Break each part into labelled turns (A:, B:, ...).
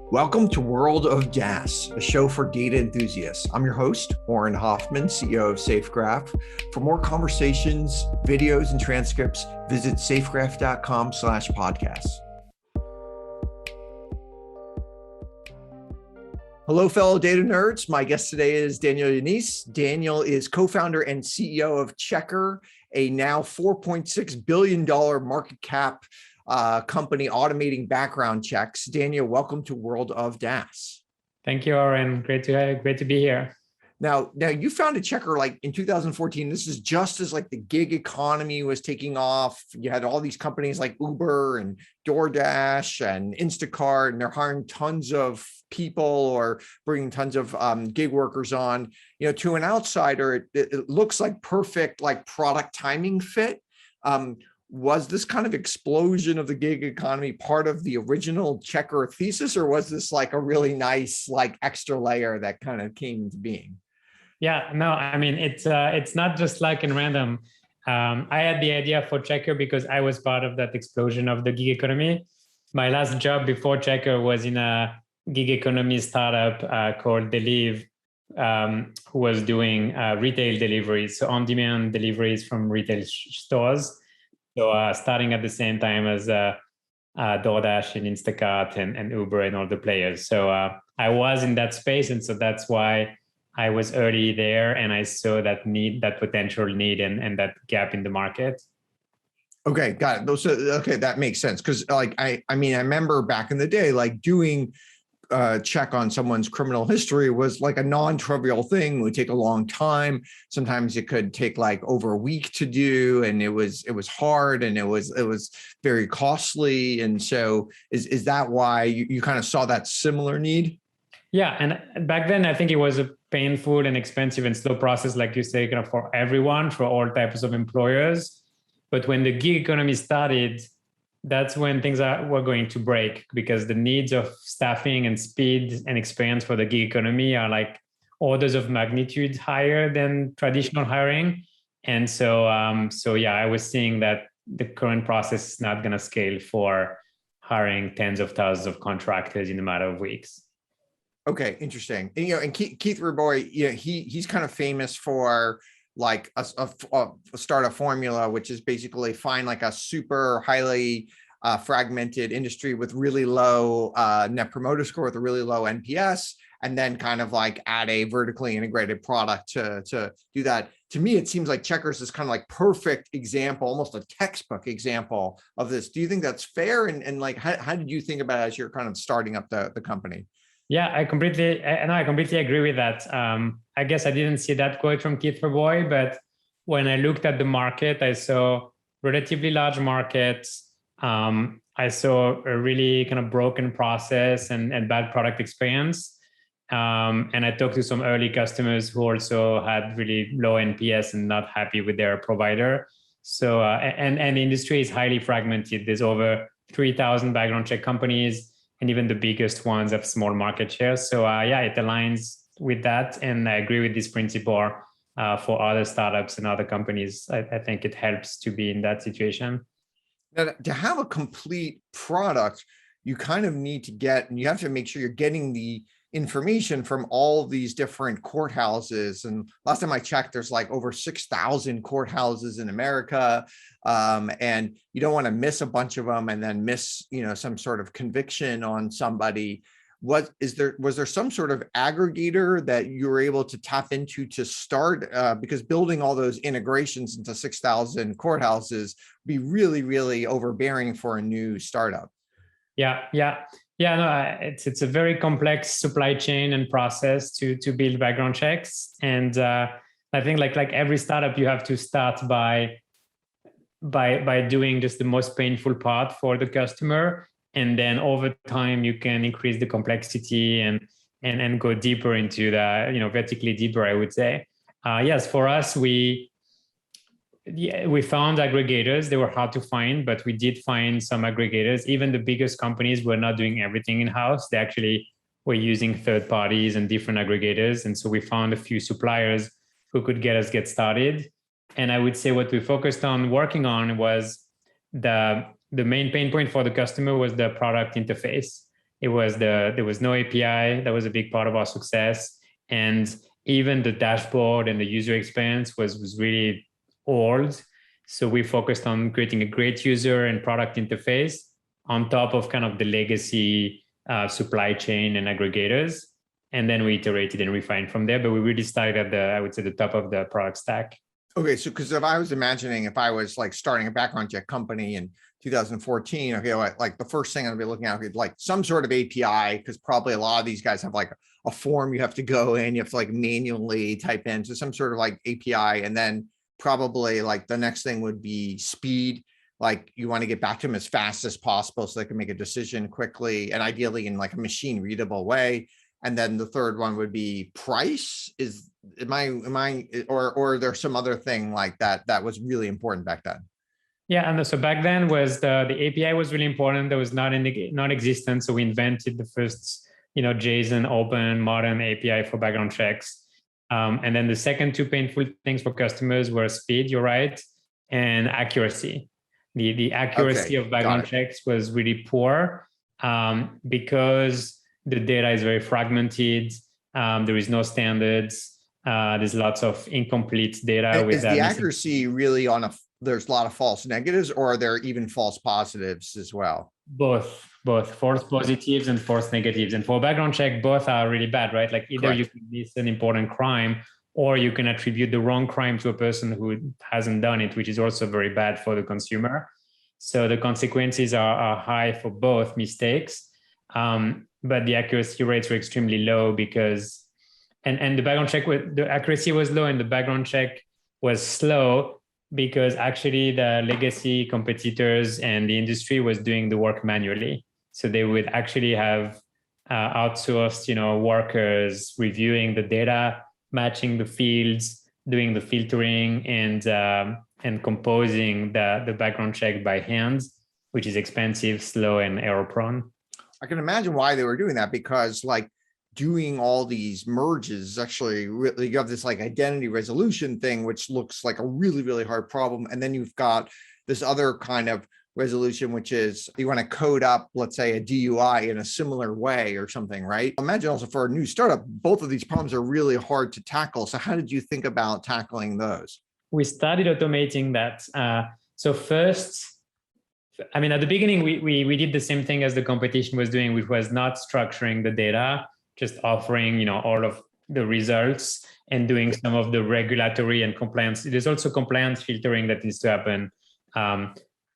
A: Welcome to World of DaaS, a show for data enthusiasts. I'm your host, Auren Hoffman, CEO of SafeGraph. For more conversations, videos, and transcripts, visit safegraph.com/podcasts. Hello, fellow data nerds. My guest today is Daniel Yanisse. Daniel is co-founder and CEO of Checkr, a now $4.6 billion market cap company automating background checks. Daniel, welcome to World of DaaS.
B: Thank you, Auren. Great to be here.
A: Now you founded Checkr like in 2014. This is just as like the gig economy was taking off. You had all these companies like Uber and DoorDash and Instacart, and they're hiring tons of people or bringing tons of gig workers on. You know, to an outsider, it looks like perfect like product timing fit. Was this kind of explosion of the gig economy part of the original Checkr thesis, or was this like a really nice like extra layer that kind of came into being?
B: Yeah, no, I mean, it's not just like in random. I had the idea for Checkr because I was part of that explosion of the gig economy. My last job before Checkr was in a gig economy startup called Deliv, who was doing retail deliveries, so on-demand deliveries from retail stores. So starting at the same time as DoorDash and Instacart and Uber and all the players. So I was in that space. And so that's why I was early there and I saw that need, that potential need and that gap in the market.
A: Okay, got it. Okay, that makes sense. Because like, I mean, I remember back in the day, like doing check on someone's criminal history was like a non-trivial thing. It would take a long time. Sometimes it could take like over a week to do, and it was hard and it was very costly. And so is that why you kind of saw that similar need?
B: Yeah, and back then I think it was a painful and expensive and slow process, like you say, kind of for everyone, for all types of employers. But when the gig economy started, that's when things were going to break, because the needs of staffing and speed and experience for the gig economy are like orders of magnitude higher than traditional hiring. And so yeah, I was seeing that the current process is not going to scale for hiring tens of thousands of contractors in a matter of weeks.
A: Okay, interesting. And, you know, and Keith Raboy, you know, he's kind of famous for like a startup formula, which is basically find like a super highly fragmented industry with really low net promoter score, with a really low NPS, and then kind of like add a vertically integrated product to do that. To me, it seems like Checkr is kind of like perfect example, almost a textbook example of this. Do you think that's fair? And like, how did you think about it as you're kind of starting up the company?
B: Yeah, I completely agree with that. I guess I didn't see that quote from Keith Raboy, but when I looked at the market, I saw relatively large markets. I saw a really kind of broken process and bad product experience. And I talked to some early customers who also had really low NPS and not happy with their provider. So, and the industry is highly fragmented. There's over 3,000 background check companies, and even the biggest ones have small market shares. So yeah, it aligns with that. And I agree with this principle for other startups and other companies. I think it helps to be in that situation.
A: Now, to have a complete product, you kind of need to get, and you have to make sure you're getting the information from all of these different courthouses. And last time I checked, there's like over 6,000 courthouses in America. And you don't want to miss a bunch of them and then miss, you know, some sort of conviction on somebody. Was there some sort of aggregator that you were able to tap into to start? Because building all those integrations into 6,000 courthouses would be really, really overbearing for a new startup.
B: Yeah, no, it's a very complex supply chain and process to build background checks. And I think like every startup, you have to start by doing just the most painful part for the customer. And then over time, you can increase the complexity and go deeper into the, you know, vertically deeper, I would say. Yes, for us, we found aggregators. They were hard to find, but we did find some aggregators. Even the biggest companies were not doing everything in-house. They actually were using third parties and different aggregators. And so we found a few suppliers who could get started. And I would say what we focused on working on was the main pain point for the customer was the product interface. There was no API. That was a big part of our success. And even the dashboard and the user experience was really old. So we focused on creating a great user and product interface on top of kind of the legacy supply chain and aggregators. And then we iterated and refined from there. But we really started at I would say, the top of the product stack.
A: Okay, so because if I was imagining if I was like starting a background check company in 2014, okay, like the first thing I'd be looking at is like some sort of API, because probably a lot of these guys have like a form you have to go in, you have to like manually type in, so some sort of like API, and then probably like the next thing would be speed. Like you want to get back to them as fast as possible so they can make a decision quickly and ideally in like a machine readable way. And then the third one would be price. Or there's some other thing like that that was really important back then?
B: Yeah, and so back then was the API was really important. That was non-existent. So we invented the first, JSON open modern API for background checks. And then the second two painful things for customers were speed, you're right, and accuracy. The accuracy of background checks was really poor because the data is very fragmented. There is no standards. There's lots of incomplete data.
A: Is the accuracy really there's a lot of false negatives, or are there even false positives as well?
B: Both false positives and false negatives. And for background check, both are really bad, right? Like either you can miss an important crime, or you can attribute the wrong crime to a person who hasn't done it, which is also very bad for the consumer. So the consequences are high for both mistakes. But the accuracy rates were extremely low because, and the background check, the accuracy was low and the background check was slow because actually the legacy competitors and the industry was doing the work manually. So they would actually have outsourced, workers reviewing the data, matching the fields, doing the filtering, and composing the background check by hand, which is expensive, slow, and error prone.
A: I can imagine why they were doing that, because like doing all these merges actually really, you have this like identity resolution thing, which looks like a really, really hard problem. And then you've got this other kind of resolution, which is you want to code up, let's say, a DUI in a similar way or something, right? Imagine also for a new startup, both of these problems are really hard to tackle. So how did you think about tackling those?
B: We started automating that. So first, I mean, at the beginning, we did the same thing as the competition was doing, which was not structuring the data, just offering, all of the results and doing some of the regulatory and compliance. There's also compliance filtering that needs to happen.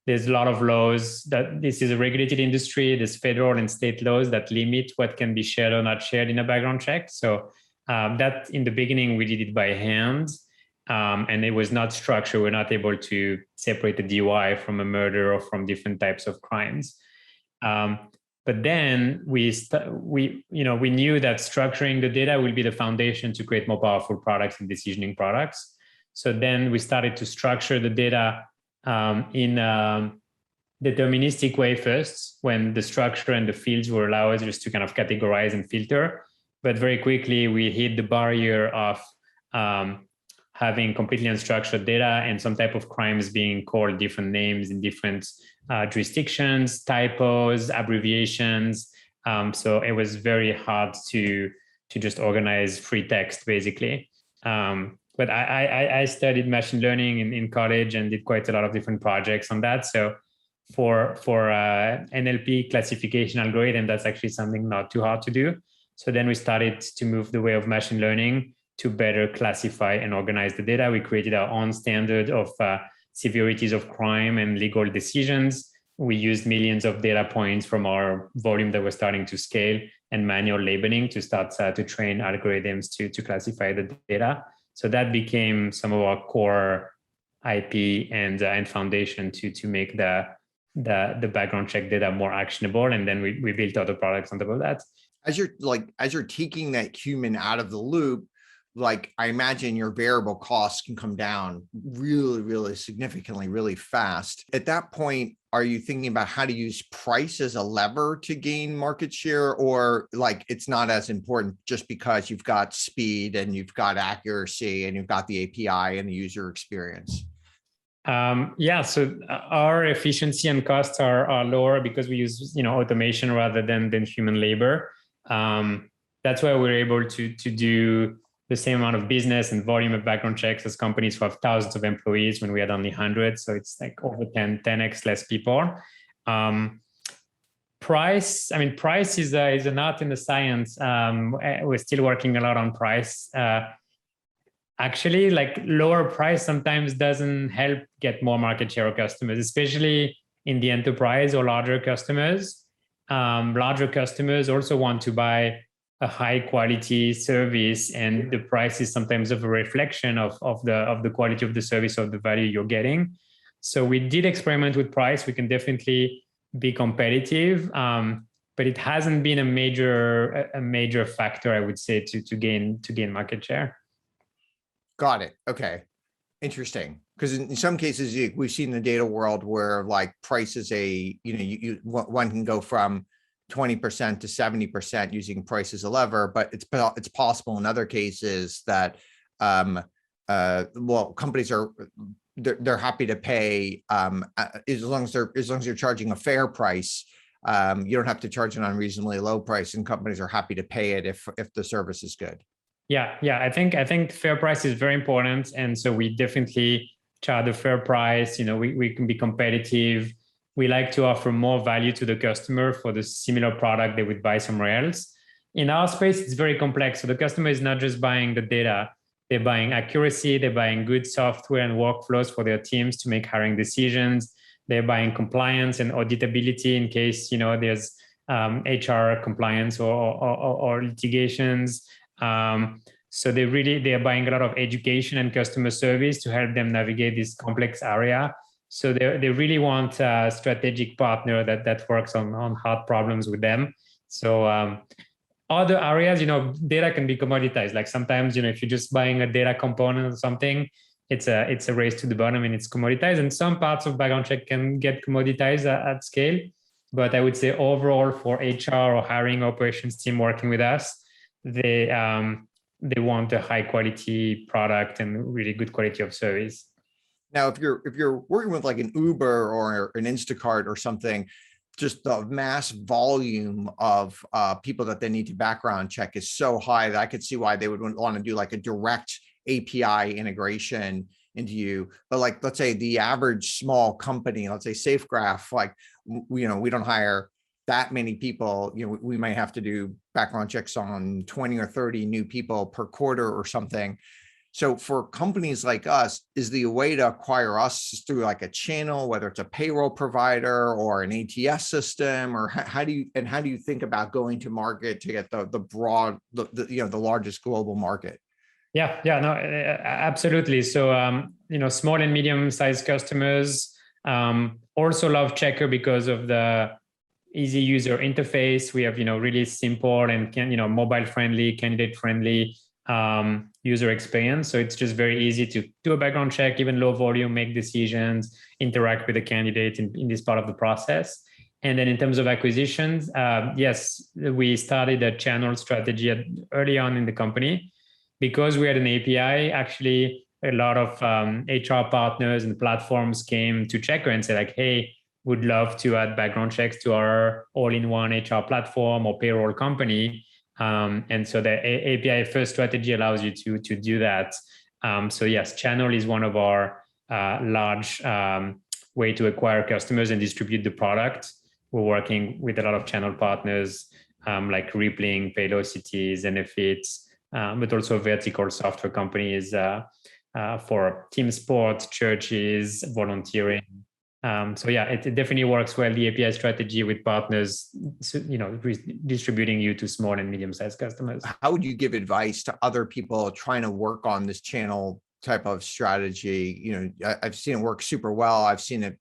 B: There's a lot of laws that this is a regulated industry. There's federal and state laws that limit what can be shared or not shared in a background check. So that in the beginning, we did it by hand. And it was not structured. We're not able to separate the DUI from a murder or from different types of crimes. But then we knew that structuring the data will be the foundation to create more powerful products and decisioning products. So then we started to structure the data in a deterministic way first, when the structure and the fields will allow us just to kind of categorize and filter. But very quickly we hit the barrier of having completely unstructured data and some type of crimes being called different names in different jurisdictions, typos, abbreviations. So it was very hard to just organize free text, basically. But I studied machine learning in college and did quite a lot of different projects on that. So for NLP classification algorithm, that's actually something not too hard to do. So then we started to move the way of machine learning to better classify and organize the data. We created our own standard of severities of crime and legal decisions. We used millions of data points from our volume that was starting to scale and manual labeling to start to train algorithms to classify the data. So that became some of our core IP and foundation to make the background check data more actionable. And then we built other products on top of that.
A: As you're taking that human out of the loop, like I imagine your variable costs can come down really, really significantly, really fast. At that point, are you thinking about how to use price as a lever to gain market share, or like it's not as important just because you've got speed and you've got accuracy and you've got the API and the user experience?
B: Yeah, so our efficiency and costs are lower because we use automation rather than human labor. That's why we're able to do the same amount of business and volume of background checks as companies who have thousands of employees when we had only hundreds. So it's like over 10x less people. Price is an art and a science. We're still working a lot on price. Actually, like lower price sometimes doesn't help get more market share of customers, especially in the enterprise or larger customers. Larger customers also want to buy a high quality service, and the price is sometimes of a reflection of the quality of the service or the value you're getting. So we did experiment with price. We can definitely be competitive, but it hasn't been a major factor, I would say, to gain market share.
A: Got it. Okay. Interesting. Because in some cases, we've seen the data world where like price is one can go from 20% to 70% using price as a lever, but it's possible in other cases that, companies they're happy to pay as long as you're charging a fair price. You don't have to charge an unreasonably low price, and companies are happy to pay it if the service is good.
B: Yeah. I think fair price is very important, and so we definitely charge a fair price. We can be competitive. We like to offer more value to the customer for the similar product they would buy somewhere else. In our space, it's very complex. So the customer is not just buying the data; they're buying accuracy. They're buying good software and workflows for their teams to make hiring decisions. They're buying compliance and auditability in case there's HR compliance or litigations. So they're buying a lot of education and customer service to help them navigate this complex area. So they really want a strategic partner that works on hard problems with them. So other areas, data can be commoditized. Like sometimes, if you're just buying a data component or something, it's a race to the bottom and it's commoditized. And some parts of background check can get commoditized at scale. But I would say overall for HR or hiring operations team working with us, they want a high quality product and really good quality of service.
A: Now, if you're working with like an Uber or an Instacart or something, just the mass volume of people that they need to background check is so high that I could see why they would want to do like a direct API integration into you. But like, let's say the average small company, let's say SafeGraph, like, we don't hire that many people. We might have to do background checks on 20 or 30 new people per quarter or something. So for companies like us, is the way to acquire us through like a channel, whether it's a payroll provider or an ATS system, or how do you think about going to market to get the broad, the largest global market?
B: Yeah, no, absolutely. So, small and medium-sized customers also love Checkr because of the easy user interface. We have, really simple and mobile-friendly, candidate-friendly user experience. So it's just very easy to do a background check, even low volume, make decisions, interact with the candidate in this part of the process. And then in terms of acquisitions, yes, we started a channel strategy early on in the company. Because we had an API, actually, a lot of HR partners and platforms came to Checkr and said like, hey, would love to add background checks to our all-in-one HR platform or payroll company. And so the API first strategy allows you to do that. So yes, channel is one of our large way to acquire customers and distribute the product. We're working with a lot of channel partners like Rippling, Paylocity, Zenefits, but also vertical software companies for team sports, churches, volunteering. So yeah, it definitely works well, the API strategy with partners, distributing you to small and medium-sized customers.
A: How would you give advice to other people trying to work on this channel type of strategy? I've seen it work super well. I've seen it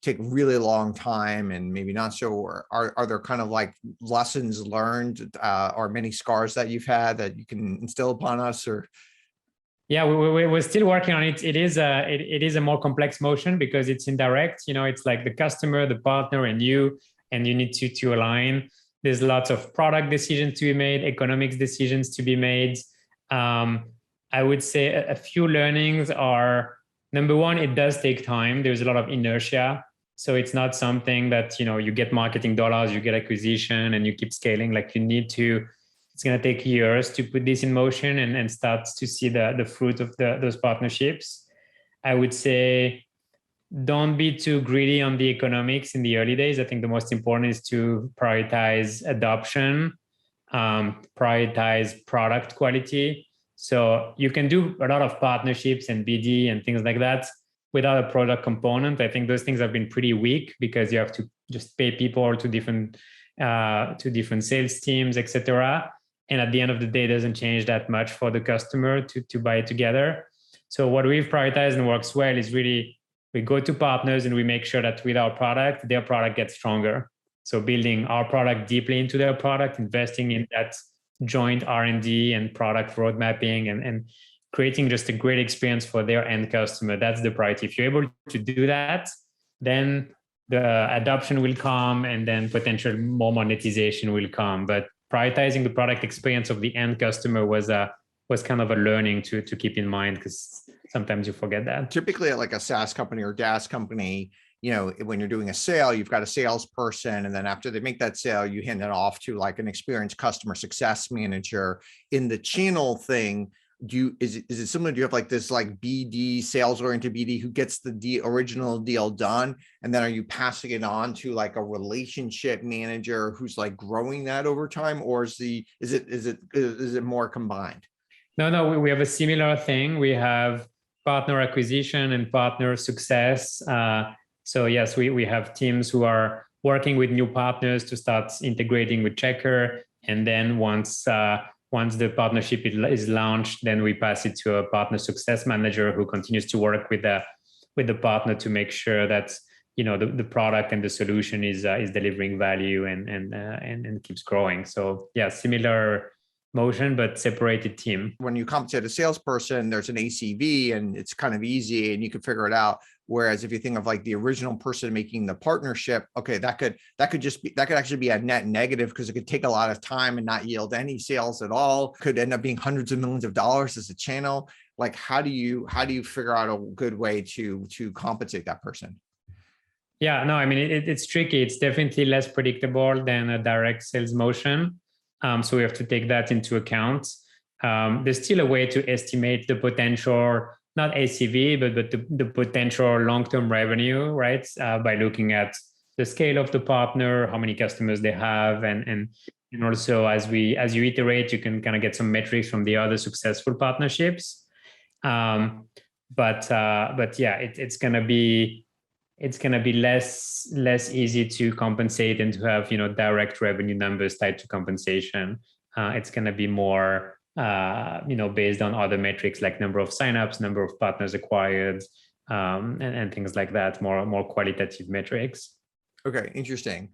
A: take really long time and maybe not so. Are there kind of like lessons learned or many scars that you've had that you can instill upon us? Or
B: yeah, we're still working on it. It is a more complex motion because it's indirect. It's like the customer, the partner, and you need to align. There's lots of product decisions to be made, economics decisions to be made. I would say a few learnings are Number one, it does take time. There's a lot of inertia. So it's not something that, you get marketing dollars, you get acquisition, and you keep scaling. Like you need to, it's going to take years to put this in motion and start to see the fruit of those partnerships. I would say don't be too greedy on the economics in the early days. I think the most important is to prioritize adoption, prioritize product quality. So you can do a lot of partnerships and BD and things like that without a product component. I think those things have been pretty weak because you have to just pay people to different sales teams, etc. And at the end of the day, it doesn't change that much for the customer to buy it together. So what we've prioritized and works well is really we go to partners and we make sure that with our product, their product gets stronger. So building our product deeply into their product, investing in that joint R&D and product road mapping and creating just a great experience for their end customer. That's the priority. If you're able to do that, then the adoption will come and then potential more monetization will come. But prioritizing the product experience of the end customer was kind of a learning to keep in mind, because sometimes you forget that.
A: Typically at like a SaaS company or DaaS company, when you're doing a sale, you've got a salesperson, and then after they make that sale, you hand it off to like an experienced customer success manager. In the channel thing, is it similar? Do you have like this like BD, sales oriented BD, who gets the original deal done, and then are you passing it on to like a relationship manager who's like growing that over time, or is it more combined?
B: No, we have a similar thing. We have partner acquisition and partner success. So yes, we have teams who are working with new partners to start integrating with Checkr. And then once the partnership is launched, then we pass it to a partner success manager who continues to work with the partner to make sure that the product and the solution is delivering value and keeps growing. So yeah, similar motion, but separated team.
A: When you compensate a salesperson, there's an ACV and it's kind of easy and you can figure it out. Whereas if you think of like the original person making the partnership, okay, that could actually be a net negative, because it could take a lot of time and not yield any sales at all. Could end up being hundreds of millions of dollars as a channel. Like, how do you figure out a good way to compensate that person?
B: Yeah, no, I mean, it's tricky. It's definitely less predictable than a direct sales motion. So we have to take that into account. There's still a way to estimate the potential, not ACV, but the potential long-term revenue, right? By looking at the scale of the partner, how many customers they have, and also as you iterate, you can kind of get some metrics from the other successful partnerships. But yeah, it's gonna be less easy to compensate and to have direct revenue numbers tied to compensation. It's going to be more based on other metrics like number of signups, number of partners acquired, and things like that. More qualitative metrics.
A: Okay, interesting.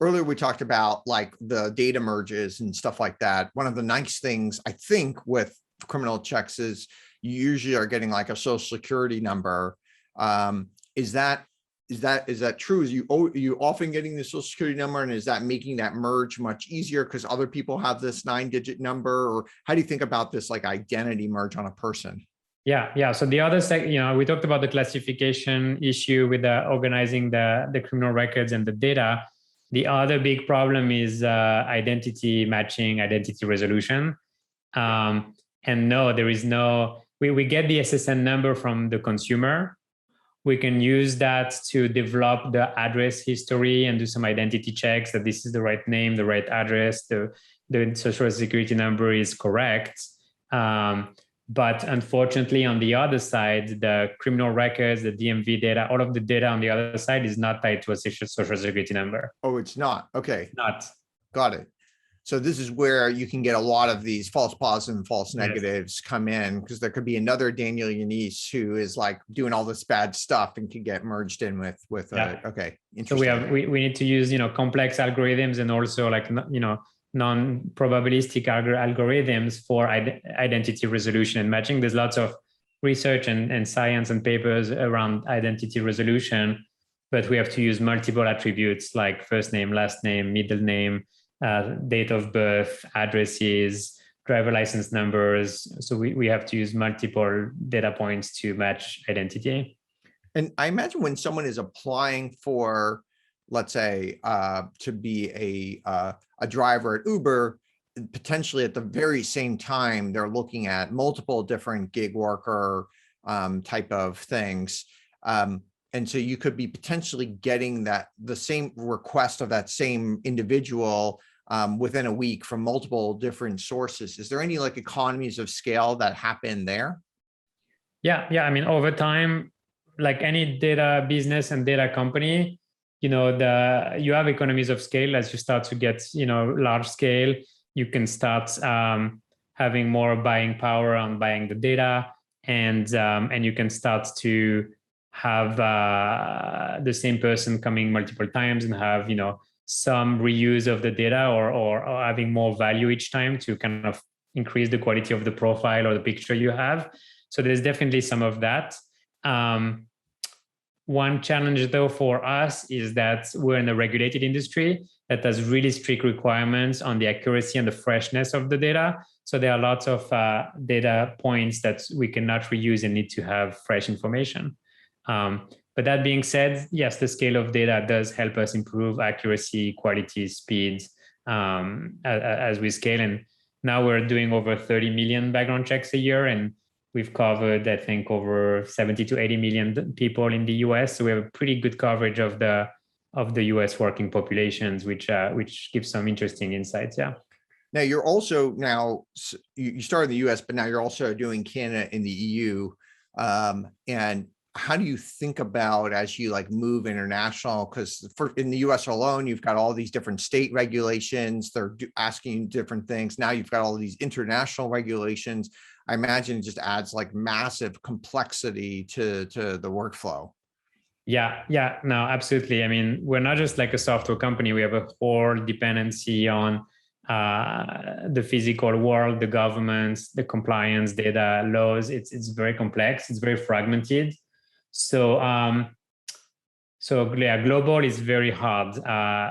A: Earlier we talked about like the data merges and stuff like that. One of the nice things I think with criminal checks is you usually are getting like a social security number. Is that true? Is you often getting the social security number, and is that making that merge much easier because other people have this 9-digit number? Or how do you think about this like identity merge on a person?
B: Yeah. So the other we talked about the classification issue with organizing the criminal records and the data. The other big problem is identity matching, identity resolution. And no, there is no. We get the SSN number from the consumer. We can use that to develop the address history and do some identity checks that this is the right name, the right address, the social security number is correct. But unfortunately, on the other side, the criminal records, the DMV data, all of the data on the other side is not tied to a social security number.
A: Oh, it's not. Okay.
B: It's not.
A: Got it. So this is where you can get a lot of these false positives and false negatives come in, because there could be another Daniel Yanisse who is like doing all this bad stuff and can get merged in with okay. Interesting.
B: So we need to use complex algorithms and also like non-probabilistic algorithms for identity resolution and matching. There's lots of research and science and papers around identity resolution, but we have to use multiple attributes like first name, last name, middle name, date of birth, addresses, driver license numbers. So we have to use multiple data points to match identity.
A: And I imagine when someone is applying for, let's say, to be a driver at Uber, potentially at the very same time, they're looking at multiple different gig worker type of things. And so you could be potentially getting the same request of that same individual within a week from multiple different sources. Is there any like economies of scale that happen there?
B: Yeah. I mean, over time, like any data business and data company, you have economies of scale as you start to get, large scale. You can start having more buying power on buying the data, and you can start to have the same person coming multiple times and have some reuse of the data or having more value each time to kind of increase the quality of the profile or the picture you have. So there's definitely some of that. One challenge though for us is that we're in a regulated industry that has really strict requirements on the accuracy and the freshness of the data. So there are lots of data points that we cannot reuse and need to have fresh information. But that being said, yes, the scale of data does help us improve accuracy, quality, speed as we scale. And now we're doing over 30 million background checks a year, and we've covered, I think, over 70 to 80 million people in the US. So we have a pretty good coverage of the US working populations, which gives some interesting insights. Yeah.
A: Now you're also you started in the US, but now you're also doing Canada and the EU. And how do you think about as you like move international? Because in the US alone, you've got all these different state regulations. They're asking different things. Now you've got all these international regulations. I imagine it just adds like massive complexity to the workflow.
B: Yeah, no, absolutely. I mean, we're not just like a software company. We have a whole dependency on the physical world, the governments, the compliance, data, laws. It's very complex. It's very fragmented. So global is very hard.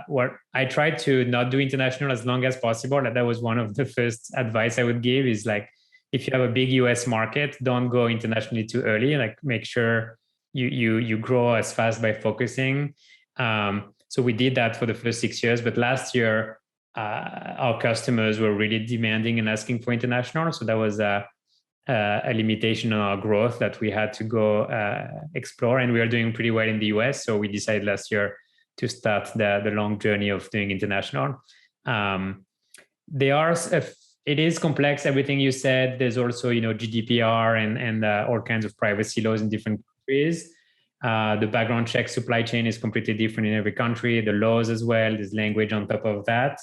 B: What I try to not do international as long as possible. That was one of the first advice I would give is like, if you have a big US market, don't go internationally too early. Like make sure you grow as fast by focusing. So we did that for the first 6 years, but last year our customers were really demanding and asking for international. So that was a limitation on our growth that we had to go explore, and we are doing pretty well in the US. So we decided last year to start the long journey of doing international. It is complex, everything you said. There's also, GDPR and all kinds of privacy laws in different countries. The background check supply chain is completely different in every country. The laws as well, there's language on top of that.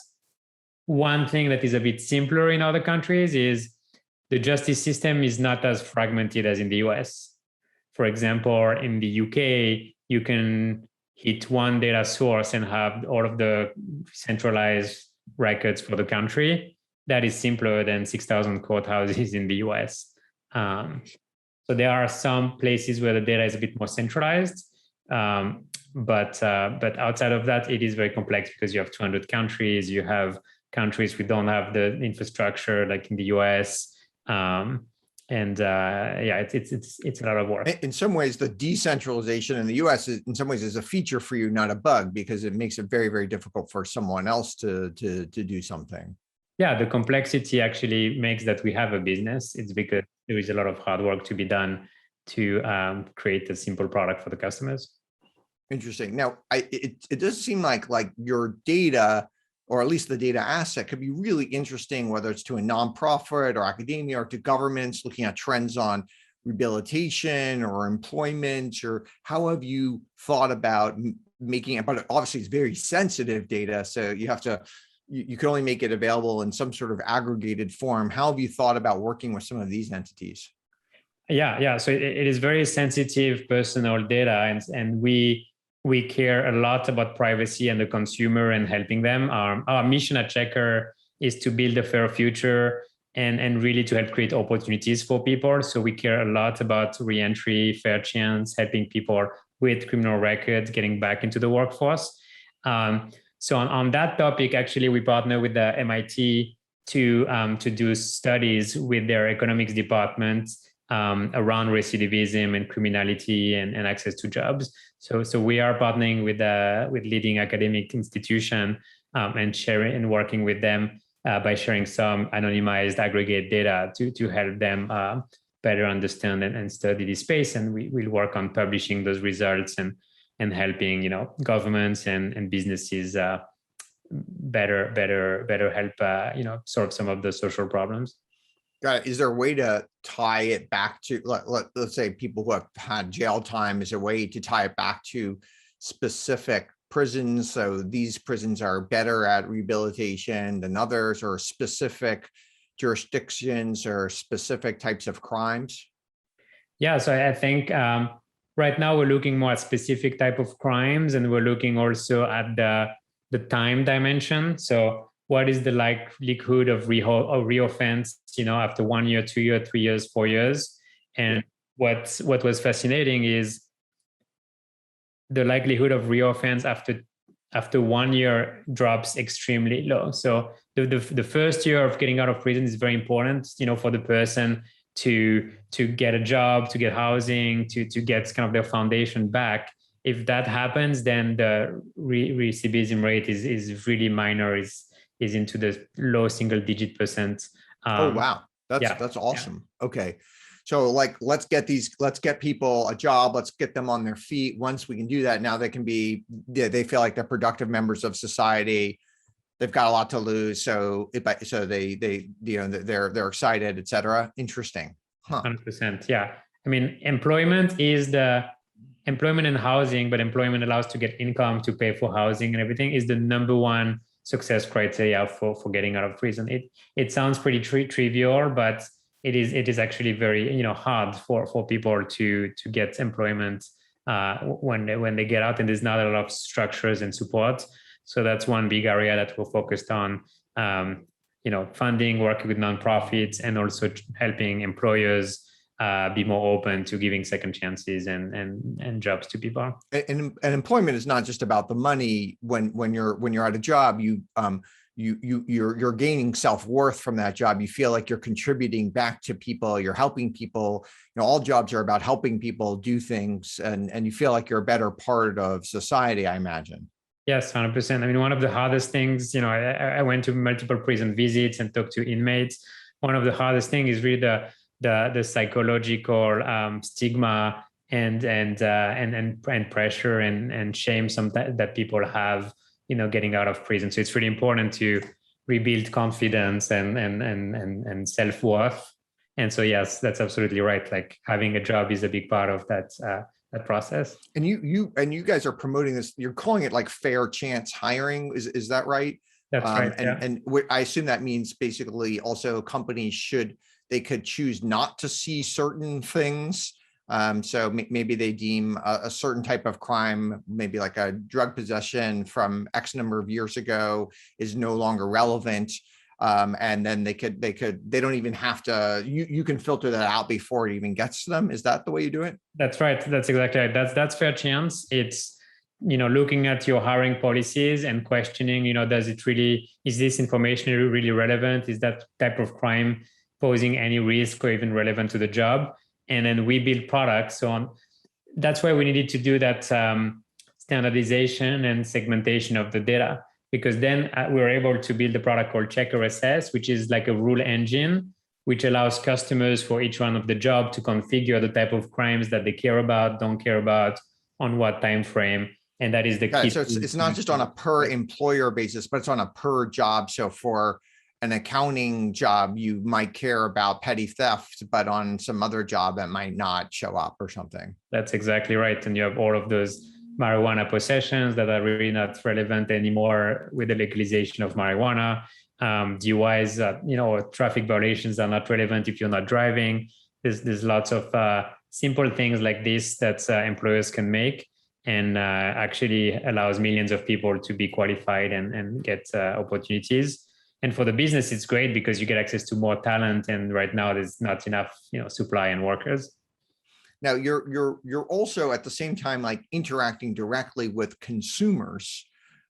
B: One thing that is a bit simpler in other countries is the justice system is not as fragmented as in the US. For example, in the UK, you can hit one data source and have all of the centralized records for the country. That is simpler than 6,000 courthouses in the US. So there are some places where the data is a bit more centralized, but outside of that, it is very complex because you have 200 countries. You have countries we don't have the infrastructure like in the US, it's a lot of work.
A: In some ways, the decentralization in the US in some ways is a feature for you, not a bug, because it makes it very, very difficult for someone else to do something.
B: Yeah, the complexity actually makes that we have a business. It's because there is a lot of hard work to be done to create a simple product for the customers.
A: Interesting. Now, it does seem like your data, or at least the data asset, could be really interesting, whether it's to a nonprofit or academia or to governments looking at trends on rehabilitation or employment, or how have you thought about making it? But obviously it's very sensitive data, so you can only make it available in some sort of aggregated form. How have you thought about working with some of these entities?
B: Yeah. So it is very sensitive personal data, and we care a lot about privacy and the consumer and helping them. Our mission at Checkr is to build a fair future and really to help create opportunities for people. So we care a lot about reentry, fair chance, helping people with criminal records getting back into the workforce. So on that topic, actually, we partner with the MIT to do studies with their economics department around recidivism and criminality and access to jobs. So we are partnering with leading academic institution and sharing and working with them by sharing some anonymized aggregate data to help them better understand and study this space. And we'll work on publishing those results and helping governments and businesses better help solve some of the social problems.
A: Got it. Is there a way to tie it back to, let's say, people who have had jail time? Is there a way to tie it back to specific prisons? So these prisons are better at rehabilitation than others, or specific jurisdictions or specific types of crimes?
B: Yeah, so I think right now we're looking more at specific type of crimes, and we're looking also at the time dimension. So what is the likelihood of reoffense, after 1 year, 2 years, 3 years, 4 years? And what was fascinating is the likelihood of reoffense after 1 year drops extremely low. So the first year of getting out of prison is very important, for the person to get a job, to get housing, to get kind of their foundation back. If that happens, then the recidivism rate is really minor, is into the low single-digit percent.
A: Oh wow, that's awesome. Yeah. Okay, so let's get people a job, let's get them on their feet. Once we can do that, now they they feel like they're productive members of society. They've got a lot to lose, so they're excited, etc. Interesting.
B: 100%. Yeah, I mean, employment and housing, but employment allows to get income to pay for housing and everything, is the number one success criteria for getting out of prison. It sounds pretty trivial, but it is actually very hard for people to get employment when they get out, and there's not a lot of structures and support. So that's one big area that we're focused on. Funding, working with nonprofits, and also helping employers be more open to giving second chances and jobs to people.
A: And employment is not just about the money. When you're at a job, you're gaining self-worth from that job. You feel like you're contributing back to people, you're helping people. All jobs are about helping people do things, and you feel like you're a better part of society, I imagine.
B: Yes, 100%. I mean, one of the hardest things, I went to multiple prison visits and talked to inmates. One of the hardest things is really the psychological stigma and pressure and shame that people have, getting out of prison. So it's really important to rebuild confidence and self-worth. And so, yes, that's absolutely right. Like, having a job is a big part of that process. And
A: you guys are promoting this. You're calling it like fair chance hiring. Is that right?
B: That's right.
A: And I assume that means basically also companies they could choose not to see certain things. So maybe they deem a certain type of crime, maybe like a drug possession from X number of years ago, is no longer relevant. And then they don't even have to, you can filter that out before it even gets to them. Is that the way you do it?
B: That's right. That's exactly right. That's fair chance. It's, looking at your hiring policies and questioning, is this information really relevant? Is that type of crime posing any risk or even relevant to the job? And then we build products. So that's why we needed to do that standardization and segmentation of the data, because then we were able to build a product called Checkr SS, which is like a rule engine, which allows customers for each one of the job to configure the type of crimes that they care about, don't care about, on what time frame. And that is the key.
A: So it's not just on a per employer basis, but it's on a per job. So for an accounting job, you might care about petty theft, but on some other job that might not show up or something.
B: That's exactly right. And you have all of those marijuana possessions that are really not relevant anymore with the legalization of marijuana. DUIs, traffic violations are not relevant if you're not driving. There's lots of simple things like this that employers can make, and actually allows millions of people to be qualified and get opportunities. And for the business, it's great because you get access to more talent. And right now there's not enough, supply and workers.
A: Now you're also at the same time like interacting directly with consumers.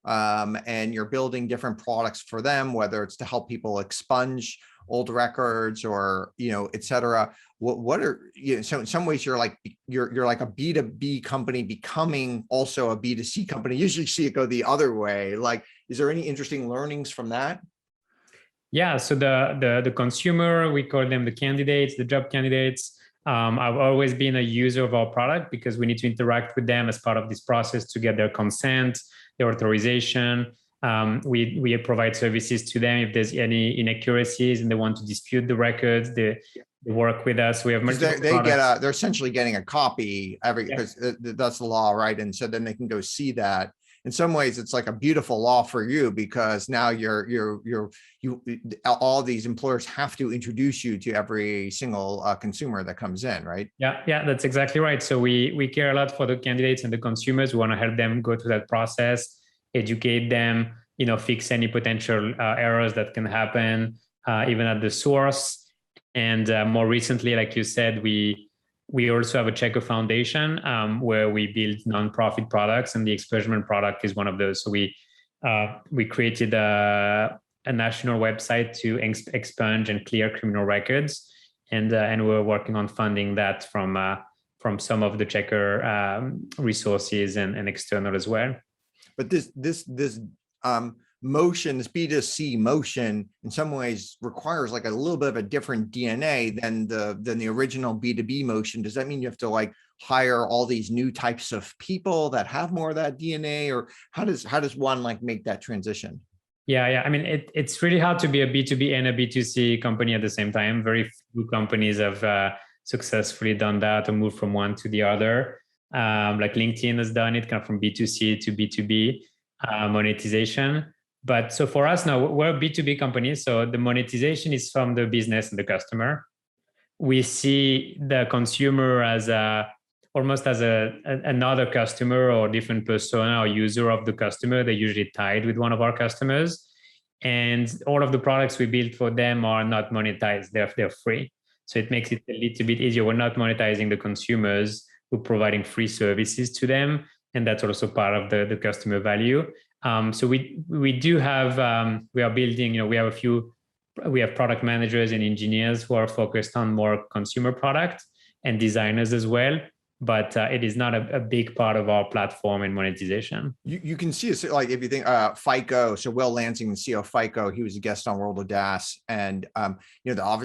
A: and you're building different products for them, whether it's to help people expunge old records or, et cetera. What are, so in some ways you're like a B2B company becoming also a B2C company. Usually see it go the other way. Like, is there any interesting learnings from that?
B: Yeah, so the consumer, we call them the candidates, the job candidates. I've always been a user of our product because we need to interact with them as part of this process to get their consent, their authorization. We provide services to them if there's any inaccuracies and they want to dispute the records. They work with us. We have multiple products.
A: They're essentially getting a copy because that's the law, right? And so then they can go see that. In some ways, it's like a beautiful law for you because now all these employers have to introduce you to every single consumer that comes in, right?
B: Yeah, that's exactly right. So we care a lot for the candidates and the consumers. We want to help them go through that process, educate them, fix any potential errors that can happen, even at the source. And more recently, like you said, we also have a Checkr Foundation where we build nonprofit products, and the expungement product is one of those. So we created a national website to expunge and clear criminal records, and we're working on funding that from some of the Checkr resources and external as well.
A: But this motion, this B2C motion, in some ways requires like a little bit of a different DNA than the original B2B motion. Does that mean you have to like hire all these new types of people that have more of that DNA, or how does one like make that transition?
B: Yeah. I mean, it's really hard to be a B2B and a B2C company at the same time. Very few companies have successfully done that or moved from one to the other. Like LinkedIn has done it kind of from B2C to B2B monetization. But so for us now, we're a B2B company. So the monetization is from the business and the customer. We see the consumer as almost as another customer or different persona or user of the customer. They're usually tied with one of our customers. And all of the products we build for them are not monetized. They're free. So it makes it a little bit easier. We're not monetizing the consumers. We're providing free services to them. And that's also part of the customer value. So we do have, we are building, we have product managers and engineers who are focused on more consumer product and designers as well. But it is not a big part of our platform and monetization.
A: You can see it, like if you think FICO, so Will Lansing, the CEO of FICO, he was a guest on World of DaaS, and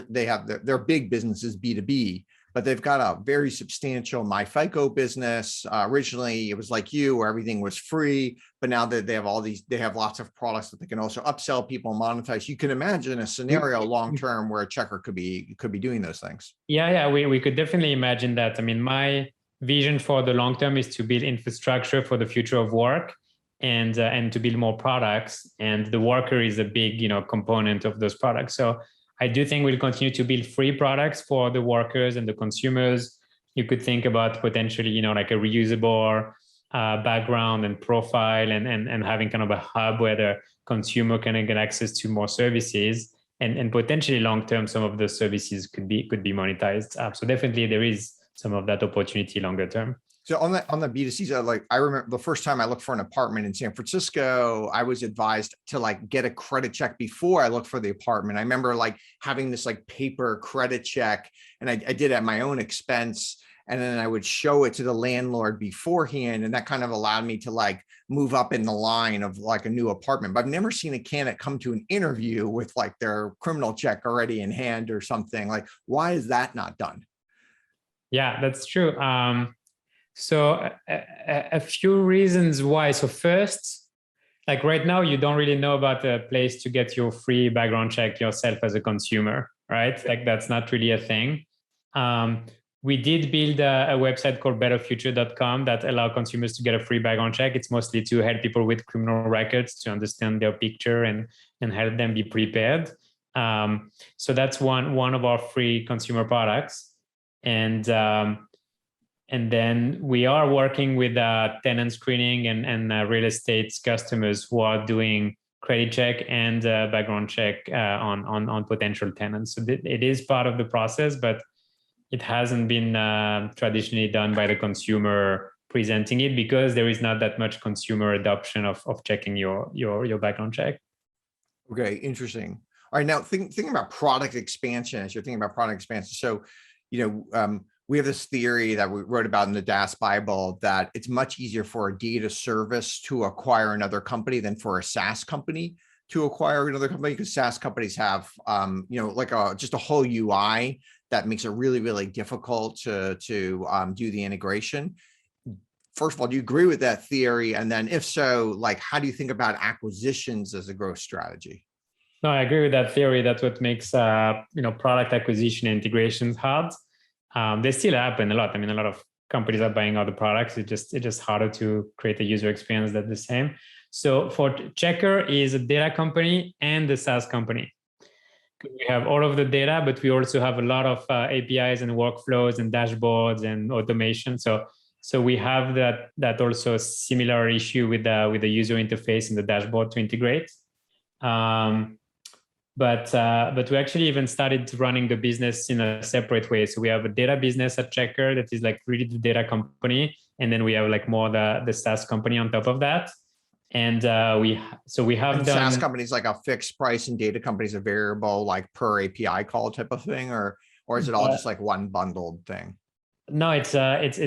A: they have their big businesses B2B, but they've got a very substantial MyFICO business. Originally, it was like you, where everything was free, but now that they have lots of products that they can also upsell people and monetize. You can imagine a scenario long-term where Checkr could be doing those things.
B: Yeah, we could definitely imagine that. I mean, my vision for the long term is to build infrastructure for the future of work and to build more products. And the worker is a big, component of those products. So I do think we'll continue to build free products for the workers and the consumers. You could think about potentially, like a reusable background and profile and having kind of a hub where the consumer can get access to more services. And potentially long-term, some of those services could be monetized. So definitely there is some of that opportunity longer term.
A: So on the B2C side, like I remember the first time I looked for an apartment in San Francisco, I was advised to like get a credit check before I looked for the apartment. I remember like having this like paper credit check, and I did it at my own expense. And then I would show it to the landlord beforehand. And that kind of allowed me to like move up in the line of like a new apartment. But I've never seen a candidate come to an interview with like their criminal check already in hand or something. Like, why is that not done?
B: Yeah, that's true. So a few reasons why. So first, like right now, you don't really know about a place to get your free background check yourself as a consumer, right? Like that's not really a thing. We did build a website called betterfuture.com that allow consumers to get a free background check. It's mostly to help people with criminal records to understand their picture and help them be prepared. So that's one of our free consumer products. And then we are working with tenant screening and real estate customers who are doing credit check and background check on potential tenants. So it is part of the process, but it hasn't been traditionally done by the consumer presenting it, because there is not that much consumer adoption of checking your background check.
A: Okay, interesting. All right, now thinking about product expansion, as you're thinking about product expansion. So, we have this theory that we wrote about in the DaaS Bible, that it's much easier for a data service to acquire another company than for a SaaS company to acquire another company, because SaaS companies have, like just a whole UI that makes it really, really difficult to do the integration. First of all, do you agree with that theory? And then if so, like, how do you think about acquisitions as a growth strategy?
B: No, I agree with that theory. That's what makes product acquisition and integrations hard. They still happen a lot. I mean, a lot of companies are buying other products. It's just harder to create a user experience that's the same. So for Checkr is a data company and a SaaS company. We have all of the data, but we also have a lot of APIs and workflows and dashboards and automation. So we have that also similar issue with the user interface and the dashboard to integrate. But we actually even started running the business in a separate way. So we have a data business at Checkr that is like really the data company, and then we have like more the SaaS company on top of that. And we have done
A: SaaS companies like a fixed price, and data companies a variable, like per API call type of thing, or is it all just like one bundled thing?
B: No, it's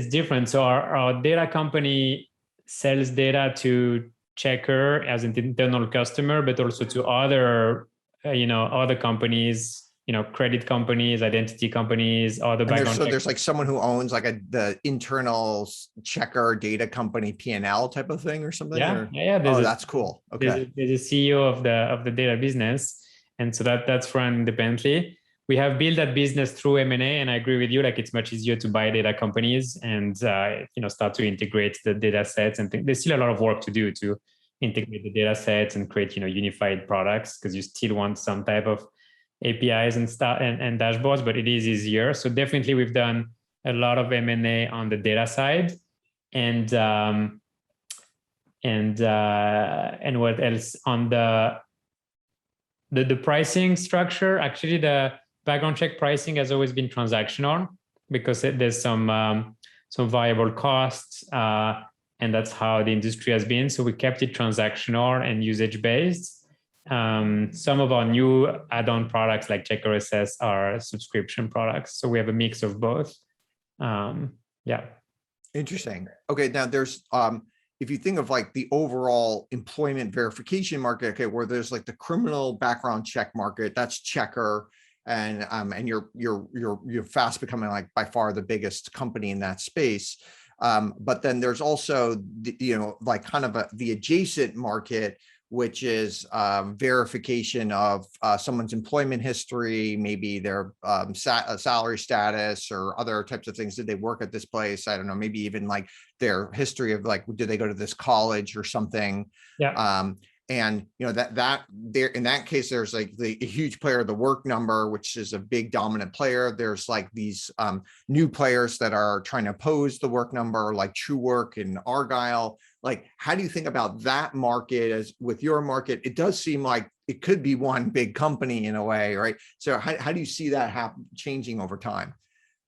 B: different. So our data company sells data to Checkr as an internal customer, but also to other other companies, credit companies, identity companies, other background.
A: So there's like someone who owns like the internal Checkr data company P&L type of thing or something.
B: Yeah.
A: That's cool. Okay.
B: There's a CEO of the data business, and so that's run independently. We have built that business through M&A, and I agree with you. Like, it's much easier to buy data companies and start to integrate the data sets and things. There's still a lot of work to do to integrate the data sets and create unified products, because you still want some type of APIs and stuff and dashboards, but it is easier. So definitely we've done a lot of M&A on the data side, and what else on the pricing structure. Actually, the background check pricing has always been transactional, because there's some variable costs, and that's how the industry has been. So we kept it transactional and usage based. Some of our new add-on products like Checkr Assess are subscription products. So we have a mix of both. Yeah.
A: Interesting. Okay. Now there's, if you think of like the overall employment verification market, okay, where there's like the criminal background check market, that's Checkr. And you're fast becoming like by far the biggest company in that space. But then there's also like kind of the adjacent market, which is verification of someone's employment history, maybe their salary status or other types of things. Did they work at this place? I don't know, maybe even like their history of like, did they go to this college or something?
B: Yeah.
A: And that there, in that case, there's like a huge player, the Work Number, which is a big dominant player. There's like these new players that are trying to oppose the Work Number, like TrueWork and Argyle. Like, how do you think about that market as with your market? It does seem like it could be one big company in a way, right? So how do you see that changing over time?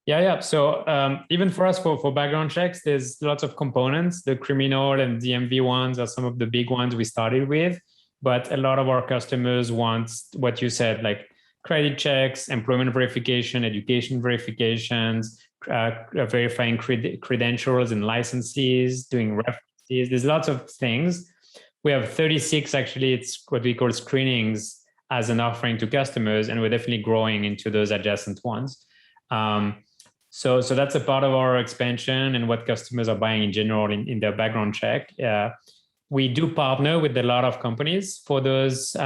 B: Yeah. So even for us, for background checks, there's lots of components. The criminal and DMV ones are some of the big ones we started with, but a lot of our customers want what you said, like credit checks, employment verification, education verifications, verifying credentials and licenses, doing references. There's lots of things. We have 36, actually, it's what we call screenings as an offering to customers, and we're definitely growing into those adjacent ones. So that's a part of our expansion and what customers are buying in general in their background check. We do partner with a lot of companies for those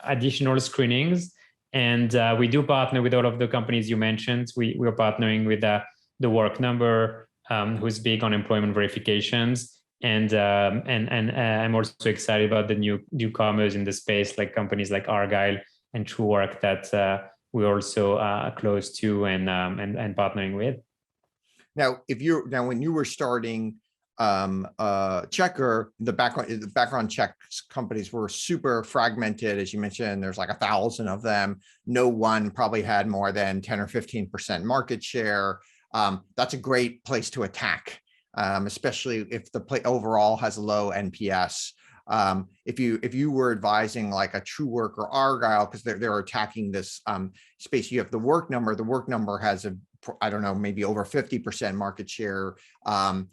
B: additional screenings. And we do partner with all of the companies you mentioned. We're partnering with the Work Number, who's big on employment verifications. And I'm also excited about the newcomers in the space, like companies like Argyle and TrueWork that we're also close to and partnering with.
A: Now, when you were starting Checkr, the background check companies were super fragmented, as you mentioned. There's like 1,000 of them. No one probably had more than 10 or 15% market share. that's a great place to attack, especially if the play overall has a low NPS. If you were advising like a Truework or Argyle, because they're attacking this space, you have the Work Number. The Work Number has I don't know, maybe over 50% market share. A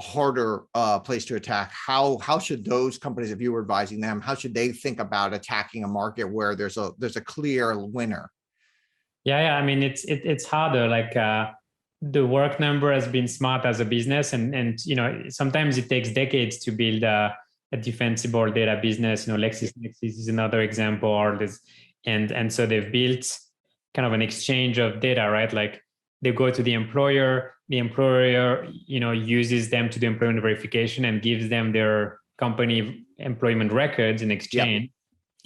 A: harder place to attack. How should those companies, if you were advising them, how should they think about attacking a market where there's a clear winner?
B: Yeah. I mean, it's harder. Like the Work Number has been smart as a business, and sometimes it takes decades to build a defensible data business. LexisNexis is another example. Or this, and so they've built kind of an exchange of data, right? Like they go to the employer uses them to do employment verification and gives them their company employment records in exchange.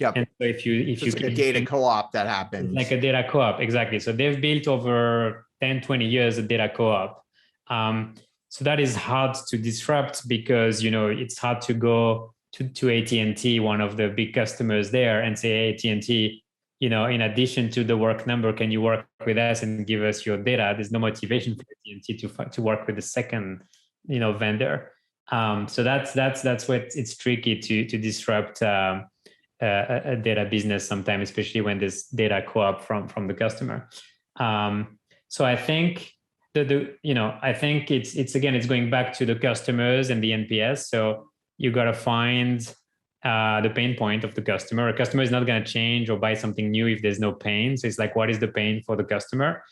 A: Yep.
B: And so if you
A: it's like a data co-op that happens.
B: Like a data co-op, exactly. So they've built over 10, 20 years a data co-op. So that is hard to disrupt because it's hard to go to AT&T, one of the big customers there, and say, hey, AT&T, in addition to the Work Number, can you work with us and give us your data? There's no motivation for AT&T to work with the second, vendor. So that's what it's tricky to disrupt a data business sometimes, especially when there's data co-op from the customer. So I think I think it's going back to the customers and the NPS. So you got to find the pain point of the customer. A customer is not going to change or buy something new if there's no pain. So it's like, what is the pain for the customer?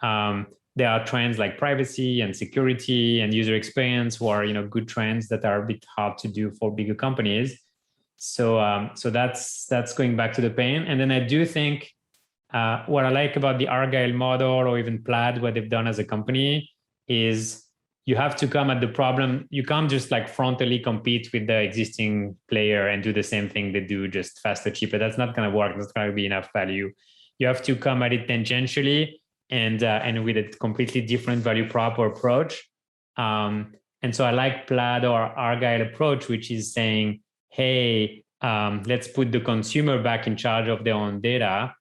B: There are trends like privacy and security and user experience, who are good trends that are a bit hard to do for bigger companies. So that's going back to the pain. And then I do think what I like about the Argyle model, or even Plaid, what they've done as a company, is you have to come at the problem. You can't just like frontally compete with the existing player and do the same thing they do, just faster, cheaper. That's not going to work. That's going to be enough value. You have to come at it tangentially and with a completely different value prop or approach. And so I like Plaid or Argyle approach, which is saying, hey, let's put the consumer back in charge of their own data.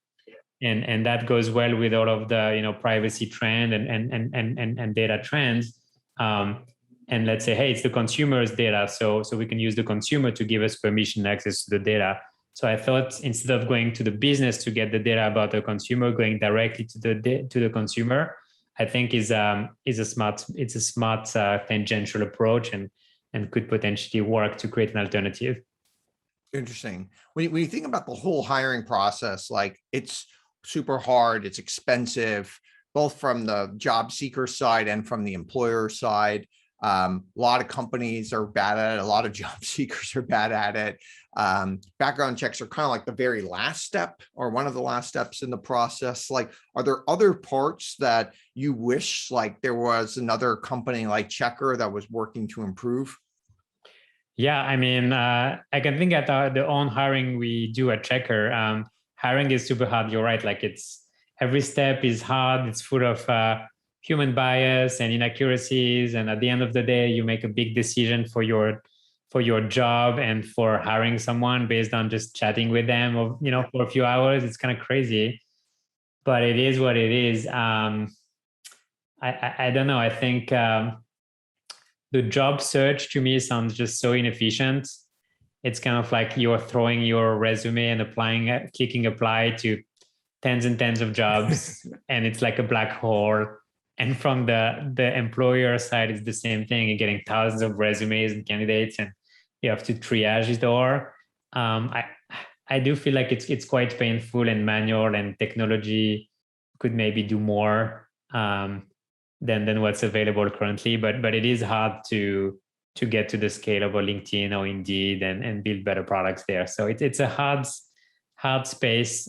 B: And that goes well with all of the privacy trend and data trends. And let's say, hey, it's the consumer's data, so we can use the consumer to give us permission access to the data. So I thought, instead of going to the business to get the data about the consumer, going directly to the consumer, I think is a smart tangential approach and could potentially work to create an alternative.
A: Interesting. When you think about the whole hiring process, like it's super hard, it's expensive, both from the job seeker side and from the employer side. A lot of companies are bad at it. A lot of job seekers are bad at it. Background checks are kind of like the very last step, or one of the last steps in the process. Like, are there other parts that you wish like there was another company like Checkr that was working to improve?
B: Yeah, I mean, I can think at the own hiring we do at Checkr. Hiring is super hard. You're right. Like, every step is hard. It's full of human bias and inaccuracies. And at the end of the day, you make a big decision for your job and for hiring someone based on just chatting with them, or for a few hours. It's kind of crazy, but it is what it is. I don't know. I think the job search to me sounds just so inefficient. It's kind of like you're throwing your resume and clicking apply to tens and tens of jobs, and it's like a black hole. And from the employer side, it's the same thing. You're getting thousands of resumes and candidates, and you have to triage it all. I do feel like it's quite painful and manual, and technology could maybe do more than what's available currently. But it is hard to get to the scale of a LinkedIn or Indeed and build better products there. So it's a hard space.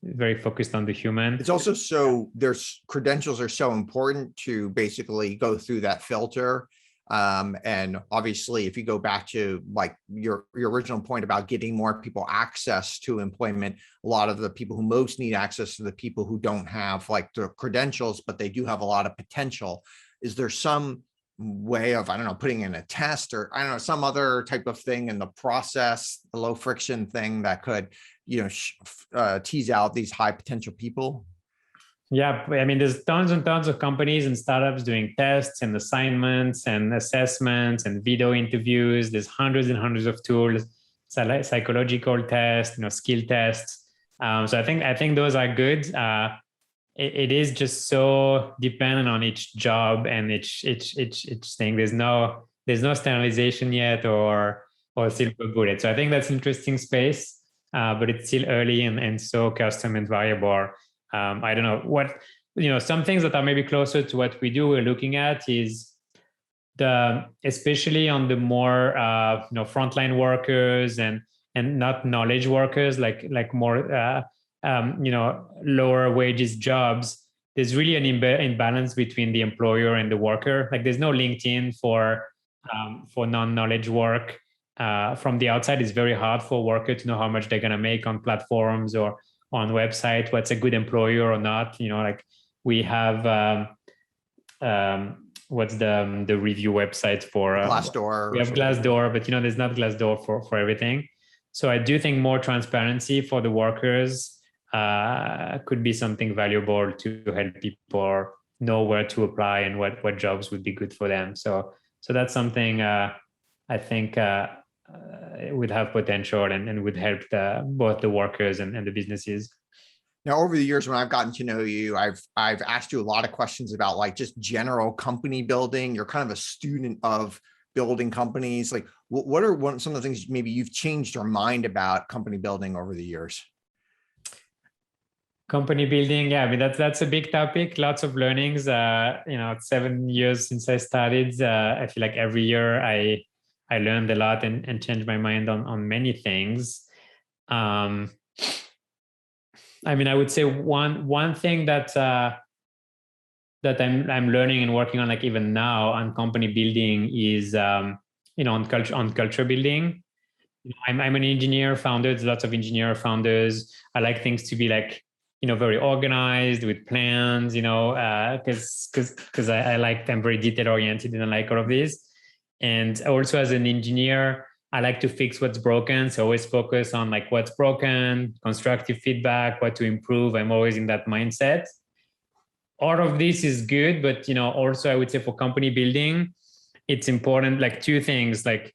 B: Very focused on the human.
A: It's also there's credentials are so important to basically go through that filter. And obviously, if you go back to like your original point about getting more people access to employment, a lot of the people who most need access to the people who don't have like the credentials, but they do have a lot of potential. Is there some way of, I don't know, putting in a test, or I don't know, some other type of thing in the process, the low friction thing that could tease out these high potential people?
B: Yeah, I mean, there's tons and tons of companies and startups doing tests and assignments and assessments and video interviews. There's hundreds and hundreds of tools, psychological tests, skill tests. So I think those are good. It is just so dependent on each job and each thing. There's no standardization yet or silver bullet. So I think that's an interesting space, but it's still early and so custom and variable. I don't know what, some things that are maybe closer to what we do, we're looking at is especially on the more, frontline workers and not knowledge workers, like more, lower wages jobs. There's really an imbalance between the employer and the worker. Like there's no LinkedIn for non-knowledge work. From the outside, it's very hard for a worker to know how much they're going to make on platforms or on website, what's a good employer or not. Like we have what's the review website for
A: Glassdoor.
B: We have Glassdoor, but there's not Glassdoor for everything. So I do think more transparency for the workers could be something valuable to help people know where to apply and what jobs would be good for them. So that's something I think would have potential and would help both the workers and the businesses.
A: Now, over the years, when I've gotten to know you, I've asked you a lot of questions about like just general company building. You're kind of a student of building companies. Like, what are some of the things maybe you've changed your mind about company building over the years?
B: Company building, yeah, I mean that's a big topic. Lots of learnings. 7 years since I started. I feel like every year I learned a lot and changed my mind on many things. I mean, I would say one thing that I'm learning and working on, like even now on company building, is on culture building. I'm an engineer founder. There's lots of engineer founders. I like things to be like very organized with plans. Because I'm very detail oriented and I like all of this. And also as an engineer, I like to fix what's broken. So always focus on like what's broken, constructive feedback, what to improve. I'm always in that mindset. All of this is good, but also I would say for company building, it's important, like two things. Like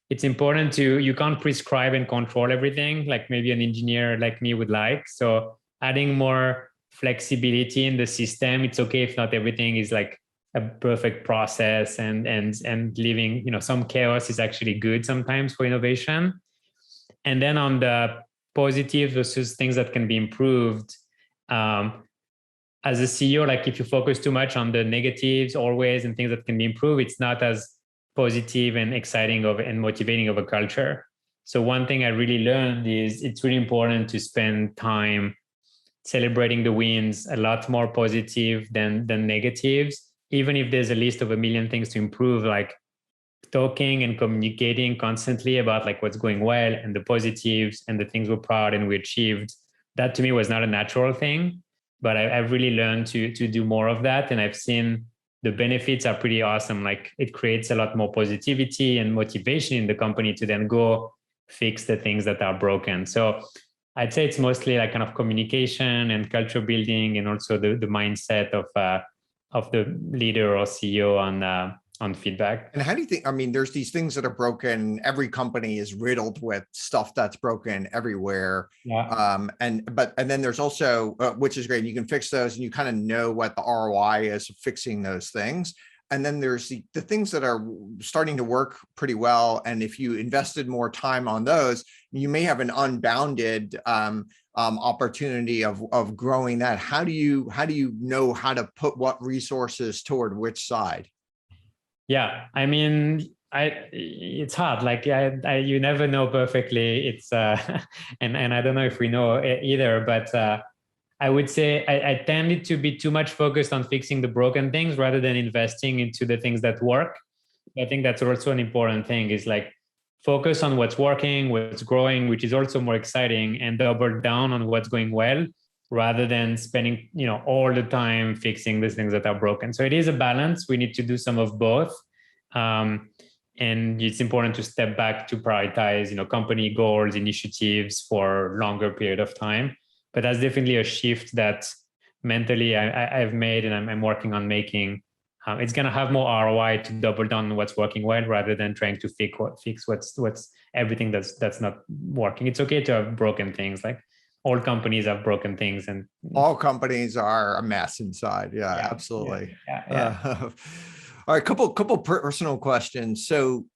B: it's important you can't prescribe and control everything like maybe an engineer like me would like. So adding more flexibility in the system. It's okay if not everything is like a perfect process and leaving, some chaos is actually good sometimes for innovation. And then on the positive versus things that can be improved, as a CEO, like if you focus too much on the negatives always and things that can be improved, it's not as positive and exciting and motivating of a culture. So one thing I really learned is it's really important to spend time celebrating the wins, a lot more positive than negatives. Even if there's a list of 1 million things to improve, like talking and communicating constantly about like what's going well and the positives and the things we're proud and we achieved, that to me was not a natural thing, but I've really learned to do more of that. And I've seen the benefits are pretty awesome. Like it creates a lot more positivity and motivation in the company to then go fix the things that are broken. So I'd say it's mostly like kind of communication and culture building, and also the mindset of the leader or CEO on feedback.
A: And how do you think, I mean, there's these things that are broken. Every company is riddled with stuff that's broken everywhere.
B: Yeah.
A: And then there's also, which is great, you can fix those and you kind of know what the ROI is of fixing those things. And then there's the things that are starting to work pretty well. And if you invested more time on those, you may have an unbounded opportunity of growing that. How do you know how to put what resources toward which side?
B: Yeah, I mean, it's hard. Like you never know perfectly. It's and I don't know if we know either, but I would say I tended to be too much focused on fixing the broken things rather than investing into the things that work. I think that's also an important thing, is like focus on what's working, what's growing, which is also more exciting, and double down on what's going well rather than spending, all the time fixing these things that are broken. So it is a balance. We need to do some of both. And it's important to step back to prioritize, company goals, initiatives for longer period of time. But that's definitely a shift that mentally I've made and I'm working on making. It's going to have more ROI to double down on what's working well rather than trying to fix what's everything that's not working. It's okay to have broken things. Like all companies have broken things, and
A: all companies are a mess inside. Yeah, absolutely. All right, couple personal questions. So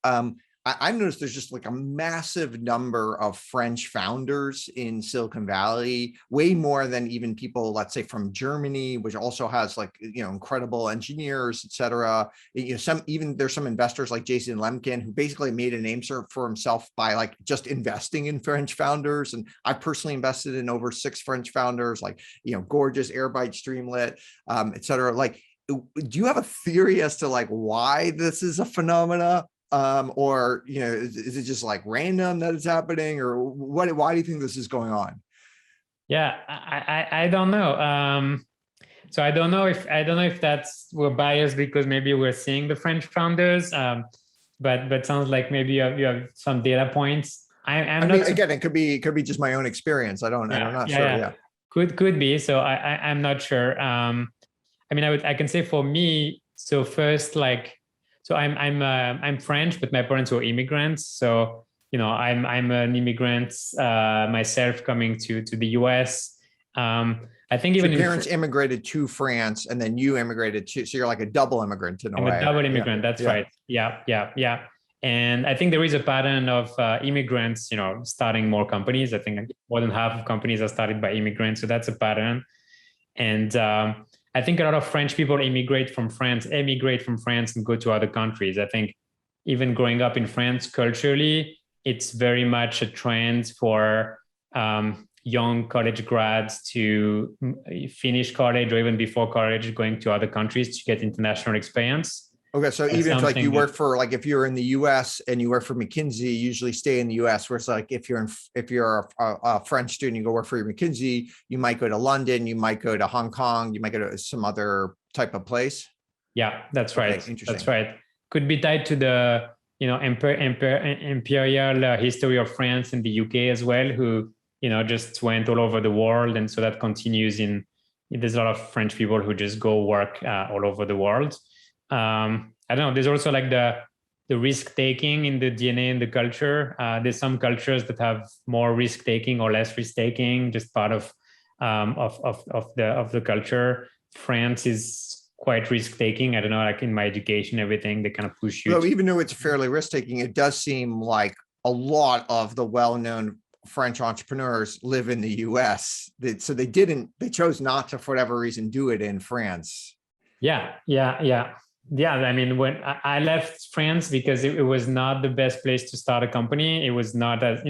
A: I've noticed there's just like a massive number of French founders in Silicon Valley, way more than even people, let's say, from Germany, which also has like, incredible engineers, et cetera. There's some investors like Jason Lemkin, who basically made a name for himself by like just investing in French founders. And I personally invested in over 6 French founders, like, Gorgeous, Airbyte, Streamlit, et cetera. Like, do you have a theory as to like why this is a phenomena? Or, is it just like random that it's happening, or why do you think this is going on?
B: Yeah, I don't know. So I don't know if we're biased because maybe we're seeing the French founders. But sounds like maybe you have some data points. I mean,
A: again, it could be just my own experience. I'm not sure. Yeah.
B: Could be. So I'm not sure. I mean, I can say for me. So first, so I'm French, but my parents were immigrants. So I'm an immigrant myself, coming to the US. I think even
A: your parents immigrated to France, and then you immigrated to. So you're like a double immigrant in a way.
B: I'm a double immigrant. That's right. Yeah. And I think there is a pattern of immigrants, starting more companies. I think more than half of companies are started by immigrants. So that's a pattern. And I think a lot of French people emigrate from France and go to other countries. I think even growing up in France, culturally, it's very much a trend for young college grads to finish college, or even before college, going to other countries to get international experience.
A: Okay, so even if like you work for, like if you're in the US and you work for McKinsey, you usually stay in the US. Where it's like if you're a French student, you go work for your McKinsey, you might go to London, you might go to Hong Kong, you might go to some other type of place.
B: Yeah, that's right.
A: Interesting.
B: That's right. Could be tied to the imperial history of France and the UK as well, who just went all over the world, and so that continues there's a lot of French people who just go work all over the world. I don't know. There's also like the risk taking in the DNA and the culture. There's some cultures that have more risk taking or less risk taking, just part of the culture. France is quite risk taking. I don't know, like in my education, everything, they kind of push you.
A: So even though it's fairly risk taking, it does seem like a lot of the well-known French entrepreneurs live in the US. So they chose not to, for whatever reason, do it in France.
B: Yeah. I mean, when I left France because it was not the best place to start a company. It was not as,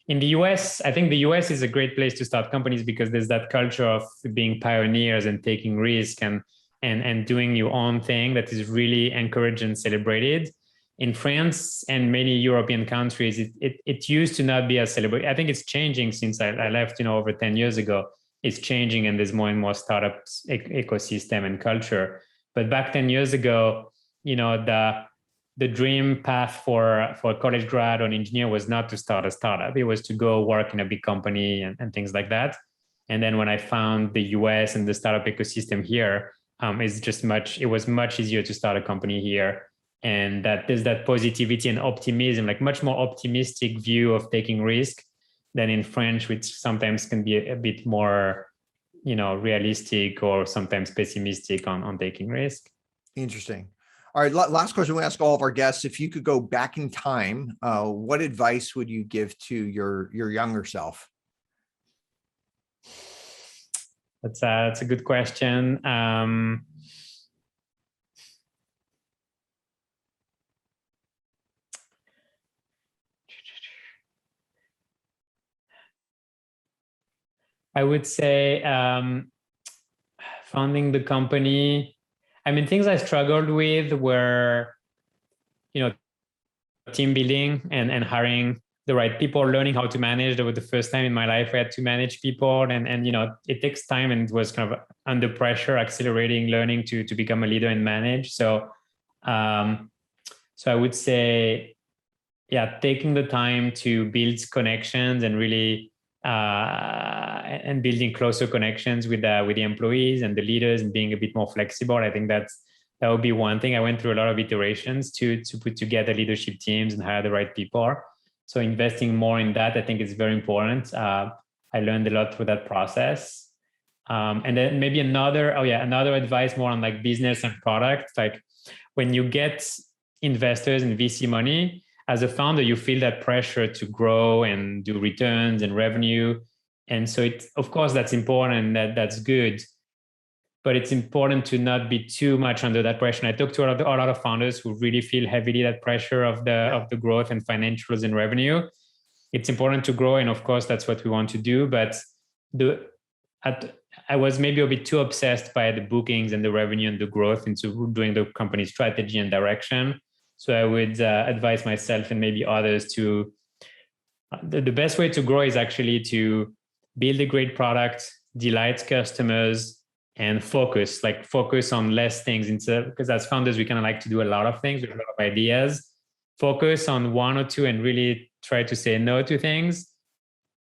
B: in the US, I think the US is a great place to start companies because there's that culture of being pioneers and taking risk and doing your own thing that is really encouraged and celebrated. In France and many European countries, it used to not be as celebrated. I think it's changing since I left, over 10 years ago. It's changing, and there's more and more startups ecosystem and culture. But back 10 years ago, the dream path for a college grad or an engineer was not to start a startup. It was to go work in a big company and things like that. And then when I found the US and the startup ecosystem here, it was much easier to start a company here. And that there's that positivity and optimism, like much more optimistic view of taking risk than in French, which sometimes can be a bit more, realistic or sometimes pessimistic on taking risk.
A: Interesting. All right, last question we ask all of our guests. If you could go back in time, what advice would you give to your younger self?
B: That's a good question. I would say founding the company. I mean, things I struggled with were, team building and hiring the right people, learning how to manage. That was the first time in my life I had to manage people, and it takes time, and it was kind of under pressure, accelerating, learning to become a leader and manage. So I would say, taking the time to build connections and really and building closer connections with the employees and the leaders and being a bit more flexible. I think that would be one thing. I went through a lot of iterations to put together leadership teams and hire the right people. So investing more in that, I think, is very important. I learned a lot through that process. And then maybe another advice more on like business and product. Like when you get investors and VC money, as a founder, you feel that pressure to grow and do returns and revenue. And so of course, that's important, that's good. But it's important to not be too much under that pressure. And I talked to a lot of founders who really feel heavily that pressure of the growth and financials and revenue. It's important to grow. And of course, that's what we want to do. But I was maybe a bit too obsessed by the bookings and the revenue and the growth into doing the company strategy and direction. So I would advise myself and maybe others to, the best way to grow is actually to build a great product, delight customers, and focus on less things. Because as founders, we kind of like to do a lot of things, we have a lot of ideas. Focus on one or two and really try to say no to things.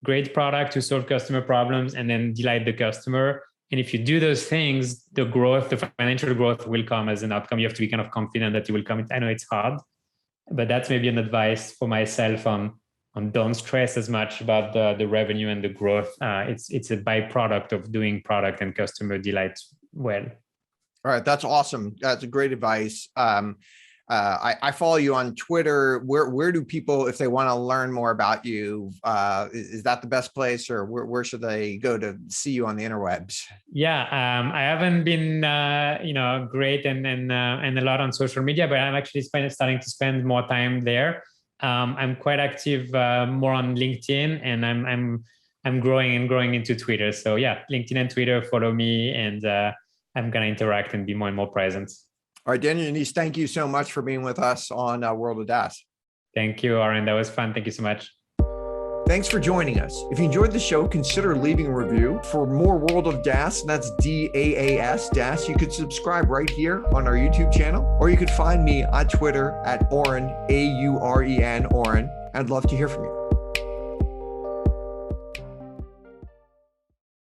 B: Great product to solve customer problems, and then delight the customer. And if you do those things, the financial growth will come as an outcome. You have to be kind of confident that it will come. I know it's hard, but that's maybe an advice for myself on don't stress as much about the revenue and the growth. It's a byproduct of doing product and customer delight well.
A: All right, that's awesome. That's a great advice. I follow you on Twitter. Where do people, if they want to learn more about you, is that the best place, or where should they go to see you on the interwebs?
B: Yeah, I haven't been great and a lot on social media, but I'm actually starting to spend more time there. I'm quite active more on LinkedIn, and I'm growing into Twitter. So yeah, LinkedIn and Twitter, follow me, and I'm gonna interact and be more and more present.
A: All right, Daniel and Yanisse, thank you so much for being with us on World of DaaS.
B: Thank you, Auren. That was fun. Thank you so much.
A: Thanks for joining us. If you enjoyed the show, consider leaving a review. For more World of DaaS, and that's DAAS, DaaS, you could subscribe right here on our YouTube channel, or you could find me on Twitter at Auren, AUREN, Auren. I'd love to hear from you.